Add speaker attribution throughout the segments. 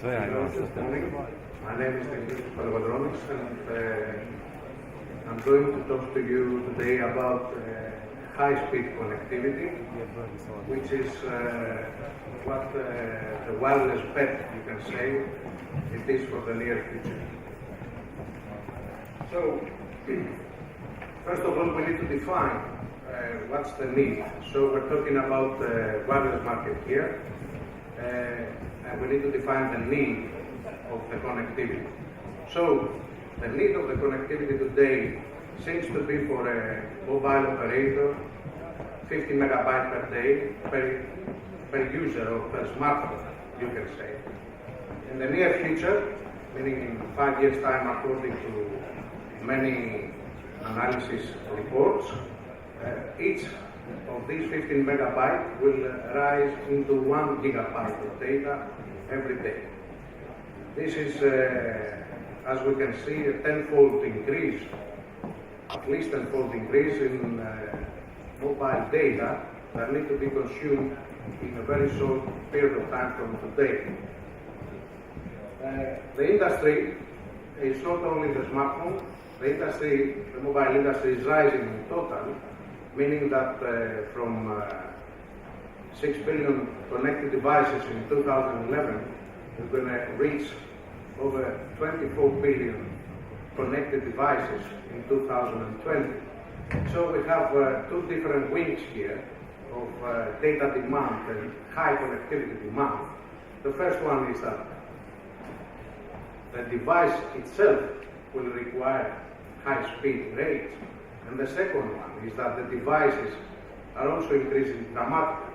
Speaker 1: Good morning. My name is Dimitrios Kolokotronis, and I'm going to talk to you today about high-speed connectivity, which is what the wireless bet, you can say, it is for the near future. So, first of all, we need to define what's the need. So we're talking about the wireless market here, and we need to define the need of the connectivity. So the need of the connectivity today seems to be for a mobile operator 50 megabytes per day per user or per smartphone, you can say. In the near future, meaning in 5 years' time, according to many analysis reports, each of these 15 megabytes will rise into 1 gigabyte of data every day. This is, as we can see, a tenfold increase, at least tenfold increase in mobile data that need to be consumed in a very short period of time from today. The industry is not only the smartphone, the mobile industry is rising in total, meaning that from 6 billion connected devices in 2011, we're going to reach over 24 billion connected devices in 2020. So we have two different wings here of data demand and high connectivity demand. The first one is that the device itself will require high-speed rates. And the second one is that the devices are also increasing dramatically.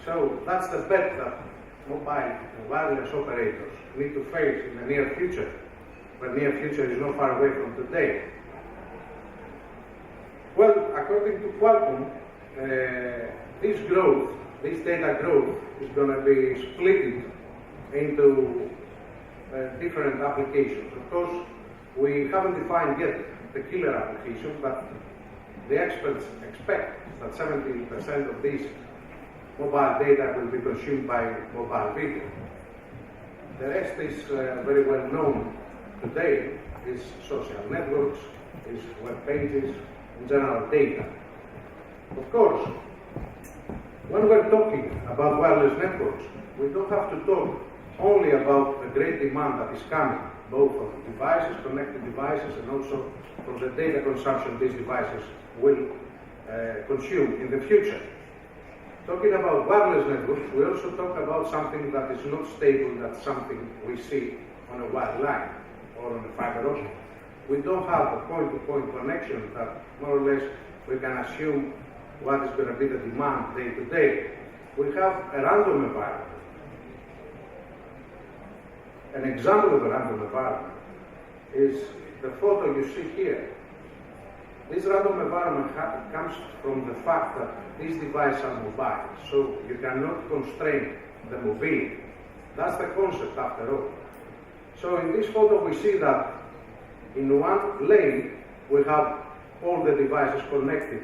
Speaker 1: So that's the bet that mobile and wireless operators need to face in the near future. But near future is not far away from today. Well, according to Qualcomm, this data growth is going to be split into different applications. Of course, we haven't defined yet the killer application, but the experts expect that 70% of these mobile data will be consumed by mobile video. The rest is very well known today, is social networks, is web pages, and general data. Of course, when we're talking about wireless networks, we don't have to talk only about the great demand that is coming, both from devices, connected devices, and also from the data consumption these devices will consume in the future. Talking about wireless networks, we also talk about something that is not stable, that's something we see on a wired line or on a fiber optic. We don't have a point-to-point connection that more or less we can assume what is going to be the demand day to day. We have a random environment. An example of a random environment is the photo you see here. This random environment comes from the fact that these devices are mobile, so you cannot constrain the mobility. That's the concept after all. So in this photo we see that in one lane we have all the devices connected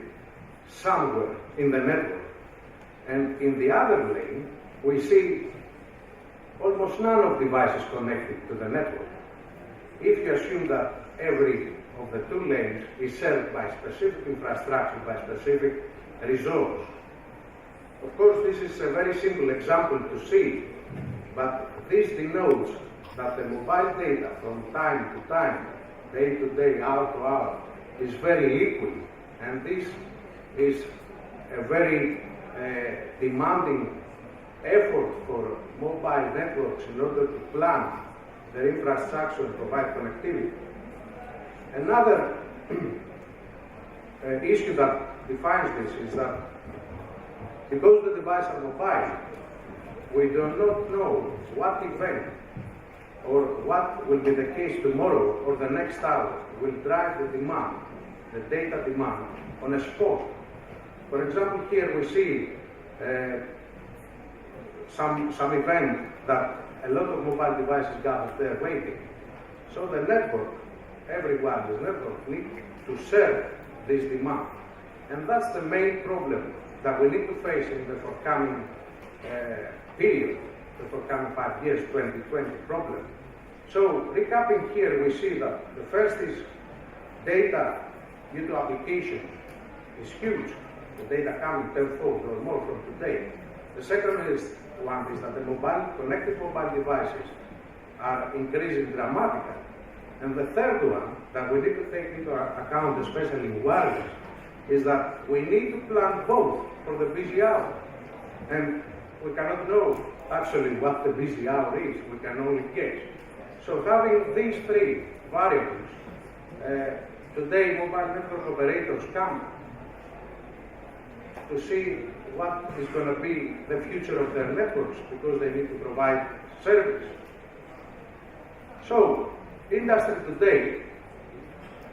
Speaker 1: somewhere in the network. And in the other lane we see almost none of devices connected to the network. If you assume that every of the two lanes is served by specific infrastructure, by specific resource. Of course, this is a very simple example to see, but this denotes that the mobile data from time to time, day to day, hour to hour, is very liquid, and this is a very demanding effort for mobile networks in order to plan their infrastructure and provide connectivity. Another issue that defines this is that because the devices are mobile, we do not know what event or what will be the case tomorrow or the next hour will drive the demand, the data demand, on a spot. For example, here we see some event that a lot of mobile devices gather there waiting. So the network, every wireless network, needs to serve this demand. And that's the main problem that we need to face in the forthcoming period. the forthcoming 5 years, 2020 problem. So recapping here, we see that the first is data due to applications is huge. The data coming tenfold or more from today. The second one is that the connected mobile devices are increasing dramatically. And the third one that we need to take into account, especially in wireless, is that we need to plan both for the busy hour. And we cannot know actually what the busy hour is, we can only guess. So having these three variables, today mobile network operators come to see what is going to be the future of their networks because they need to provide service. So, industry today,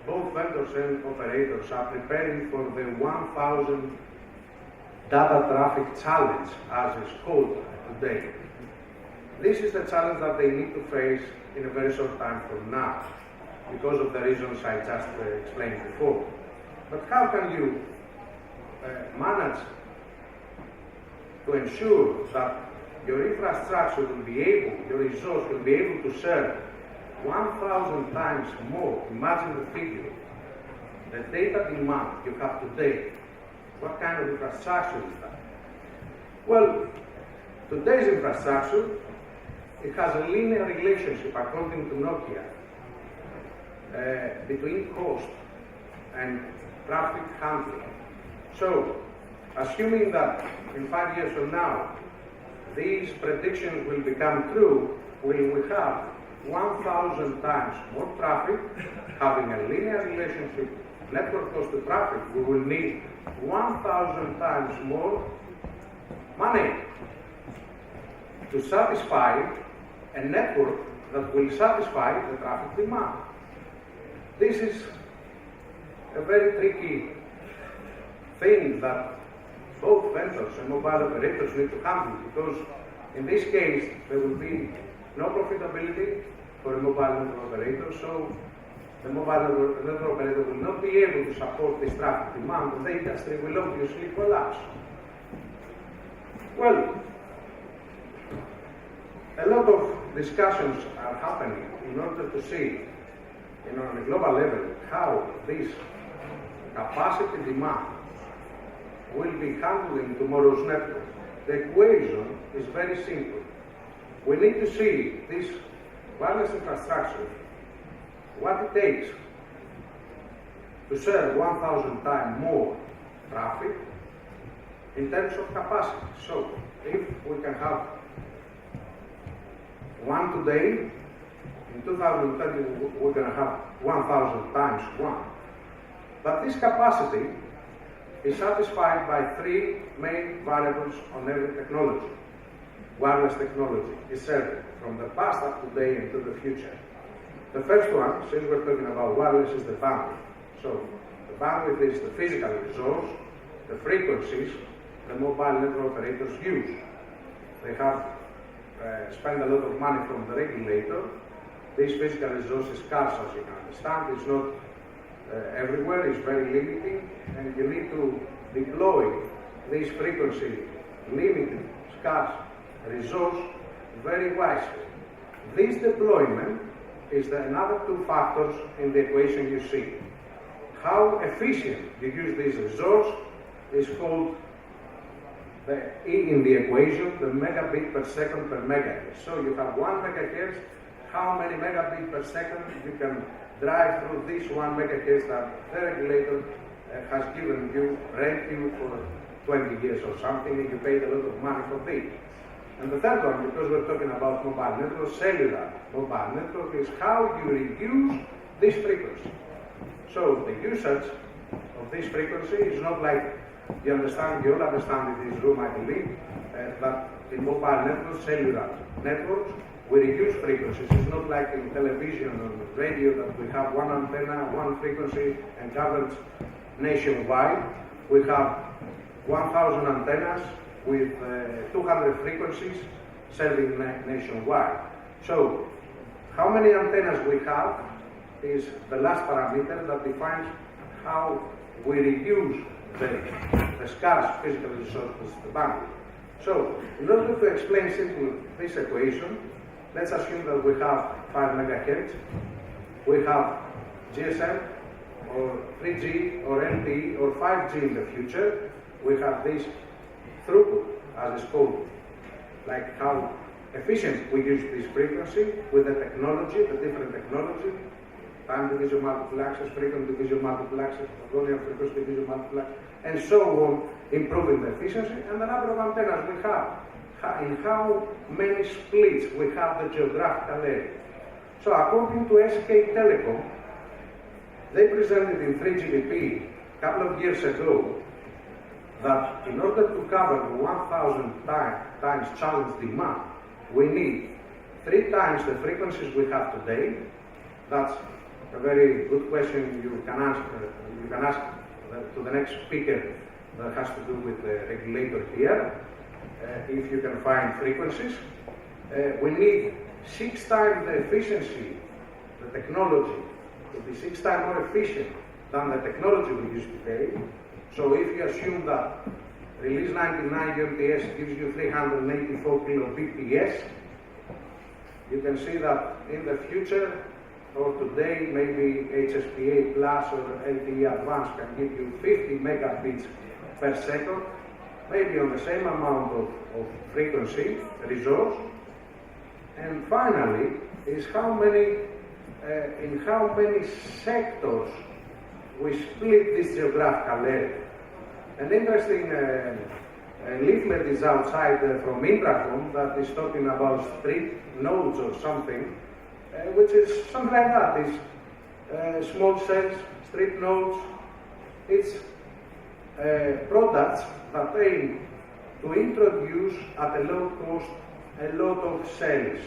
Speaker 1: both vendors and operators are preparing for the 1,000 data traffic challenge, as it's called today. This is the challenge that they need to face in a very short time from now, because of the reasons I just explained before. But how can you manage to ensure that your infrastructure will be able, your resource will be able to serve 1,000 times more? Imagine the figure, the data demand you have today. What kind of infrastructure is that? Well, today's infrastructure, it has a linear relationship, according to Nokia, between cost and traffic handling. So, assuming that in 5 years from now, these predictions will become true, we will have 1,000 times more traffic, having a linear relationship, network cost to traffic, we will need 1,000 times more money to satisfy a network that will satisfy the traffic demand. This is a very tricky thing that both vendors and mobile operators need to handle, because in this case there will be no profitability for a mobile network operator, so the mobile network operator will not be able to support this traffic demand, and the industry will obviously collapse. Well, a lot of discussions are happening in order to see, on a global level, how this capacity demand will be handling tomorrow's network. The equation is very simple. We need to see this wireless infrastructure, what it takes to serve 1,000 times more traffic in terms of capacity. So, if we can have one today, in 2030 we're going to have 1,000 times one. But this capacity is satisfied by three main variables on every technology. Wireless technology is served from the past up to today and to the future. The first one, since we're talking about wireless, is the bandwidth. So the bandwidth is the physical resource, the frequencies the mobile network operators use. They have spent a lot of money from the regulator. This physical resource is scarce, as you can understand. It's not everywhere, it's very limiting, and you need to deploy this frequency limited, scarce resource very wisely. This deployment is another two factors in the equation you see. How efficient you use this resource is called the E in the equation, the megabit per second per megahertz. So you have 1 megahertz, how many megabit per second you can drive through this 1 megahertz that the regulator has given you, rent you for 20 years or something, and you paid a lot of money for this. And the third one, because we're talking about mobile network, cellular mobile network, is how you reduce this frequency. So the usage of this frequency is not like you all understand in this room, I believe, that in mobile networks, cellular networks, we reduce frequencies. It's not like in television or radio that we have one antenna, one frequency, and coverage nationwide. We have 1,000 antennas with 200 frequencies serving nationwide. So, how many antennas we have is the last parameter that defines how we reduce the scarce physical resources, the bandwidth. So, in order to explain simply this equation, let's assume that we have 5 megahertz, we have GSM, or 3G, or LTE, or 5G in the future. We have this throughput, as it's called, like how efficient we use this frequency with the technology, the different technology, time division multiple access, frequency division multiple access, volume frequency division multiple access, and so on, improving the efficiency, and the number of antennas we have, in how many splits we have the geographical area. So according to SK Telecom, they presented in 3GPP a couple of years ago that in order to cover the 1,000 times challenge demand, we need 3 times the frequencies we have today. That's a very good question you can ask to the next speaker that has to do with the regulator here, if you can find frequencies. We need 6 times the efficiency, the technology, to be 6 times more efficient than the technology we use today. So if you assume that release 99 UMTS gives you 384 kilobps, you can see that in the future, or today, maybe HSPA Plus or LTE Advanced can give you 50 megabits per second, maybe on the same amount of frequency resource. And finally, is how many, in how many sectors we split this geographical area. An interesting leaflet is outside from Intracom that is talking about street nodes or something, which is something like that. It's small cells, street nodes. It's products that aim to introduce at a low cost a lot of cells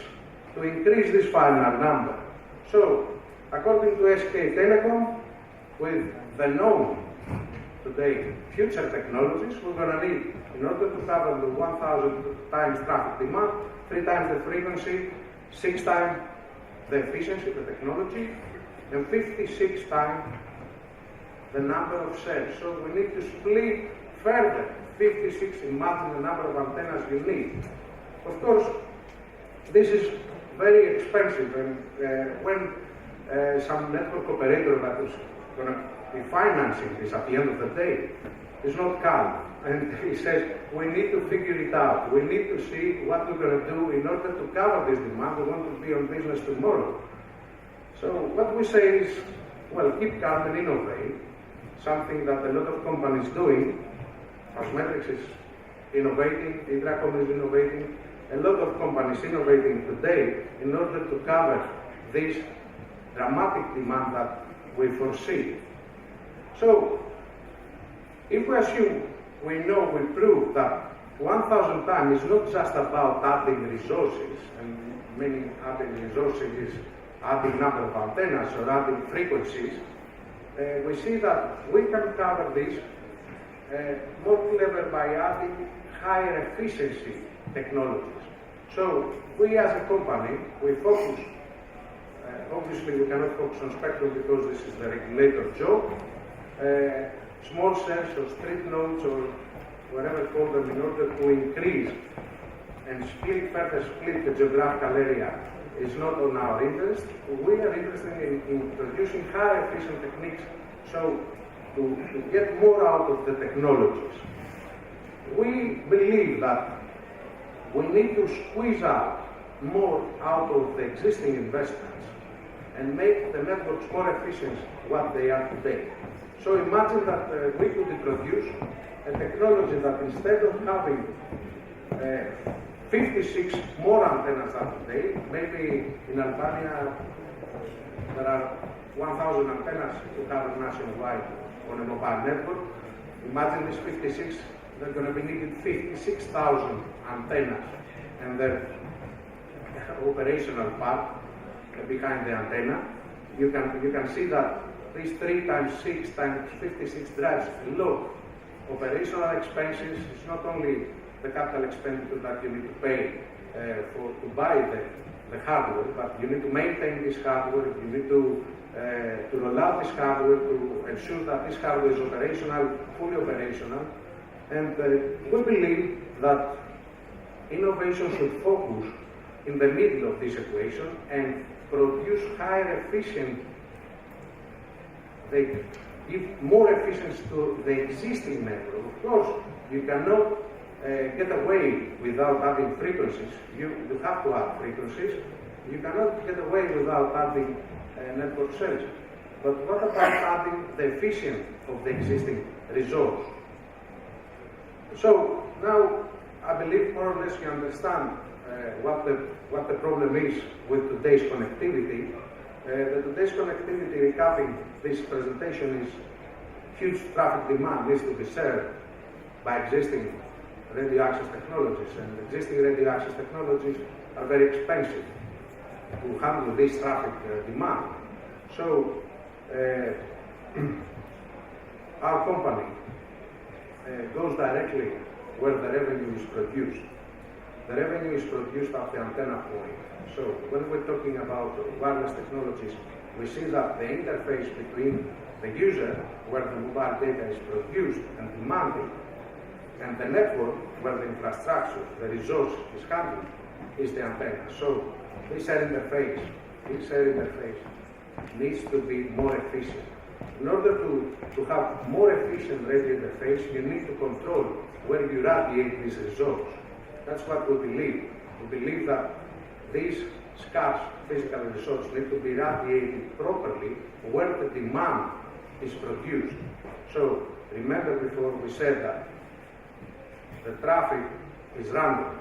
Speaker 1: to increase this final number. So, according to SK Telecom, with the known today future technologies, we're going to need, in order to cover the 1,000 times traffic demand, 3 times the frequency, 6 times the efficiency, the technology, and 56 times the number of cells. So we need to split further 56. Imagine the number of antennas you need. Of course, this is very expensive, and when some network operator that is going to be financing this at the end of the day is not calm, and he says, we need to figure it out. We need to see what we're going to do in order to cover this demand. We want to be on business tomorrow. So what we say is, well, keep calm and innovate, something that a lot of companies doing. Fasmetrics is innovating, Intracom is innovating, a lot of companies innovating today in order to cover this dramatic demand that we foresee. So, if we assume, we know, we prove that 1,000 times is not just about adding resources, and meaning adding resources is adding number of antennas or adding frequencies, we see that we can cover this more clever by adding higher efficiency technologies. So, we as a company, we focus, obviously we cannot focus on spectrum because this is the regulator job, small cells or street nodes or whatever you call them, in order to increase and further split the geographical area is not on our interest. We are interested in introducing higher efficient techniques, so to get more out of the technologies. We believe that we need to squeeze out more out of the existing investments and make the networks more efficient what they are today. So imagine that we could introduce a technology that instead of having 56 more antennas than today, maybe in Albania there are 1,000 antennas to cover nationwide on a mobile network. Imagine these 56, they're going to be needed 56,000 antennas, and the operational part behind the antenna. You can see that these 3 times 6 times 56 drives low operational expenses. It's not only the capital expenditure that you need to pay to buy the hardware, but you need to maintain this hardware, you need to roll out this hardware to ensure that this hardware is operational, fully operational. And we believe that innovation should focus in the middle of this equation and produce higher efficient, they give more efficiency to the existing network. Of course, you cannot get away without adding frequencies. You have to add frequencies. You cannot get away without adding network services. But what about adding the efficiency of the existing resource? So now I believe more or less you understand what the problem is with today's connectivity. Today's connectivity, recapping this presentation, is huge traffic demand needs to be served by existing radio access technologies, and existing radio access technologies are very expensive to handle this traffic demand. So our company goes directly where the revenue is produced. The revenue is produced at the antenna point. So when we're talking about wireless technologies, we see that the interface between the user, where the mobile data is produced and demanded, and the network, where the infrastructure, the resource is handled, is the antenna. So this interface needs to be more efficient. In order to have more efficient radio interface, you need to control where you radiate this resource. That's what we believe. We believe that these scarce physical resources need to be radiated properly where the demand is produced. So remember before we said that the traffic is random.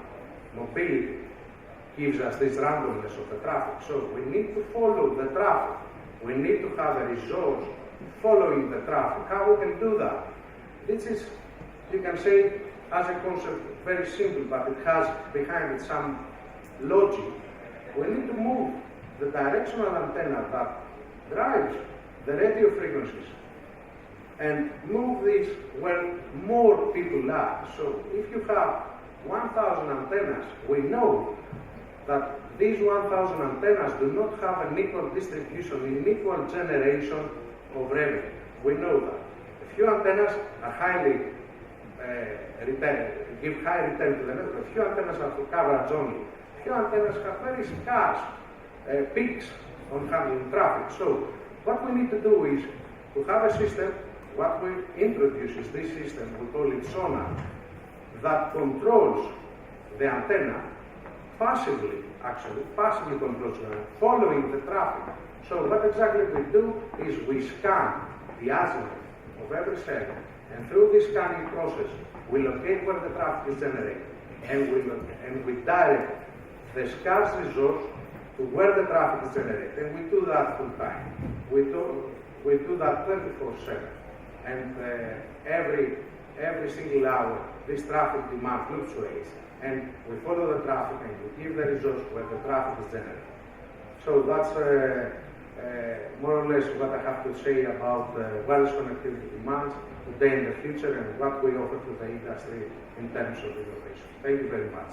Speaker 1: Mobility gives us this randomness of the traffic. So we need to follow the traffic. We need to have a resource following the traffic. How we can do that? This is, you can say, as a concept, very simple, but it has behind it some logic. We need to move the directional antenna that drives the radio frequencies and move this where more people are. So if you have 1,000 antennas, we know that these 1,000 antennas do not have an equal distribution, an equal generation of revenue. We know that. A few antennas are highly give high return to the network. A few antennas are for coverage only. A few antennas have very scarce peaks on handling traffic. So what we need to do is to have a system. What we introduce is this system, we call it sonar, that controls the antenna passively controls the following the traffic. So what exactly we do is we scan the azimuth of every second, and through this scanning process, we locate where the traffic is generated, and we direct the scarce resource to where the traffic is generated, and we do that full time. We do that 24/7, and every single hour, this traffic demand fluctuates, and we follow the traffic and we give the resource where the traffic is generated. So that's more or less what I have to say about wireless connectivity demands today and the future, and what we offer to the industry in terms of innovation. Thank you very much.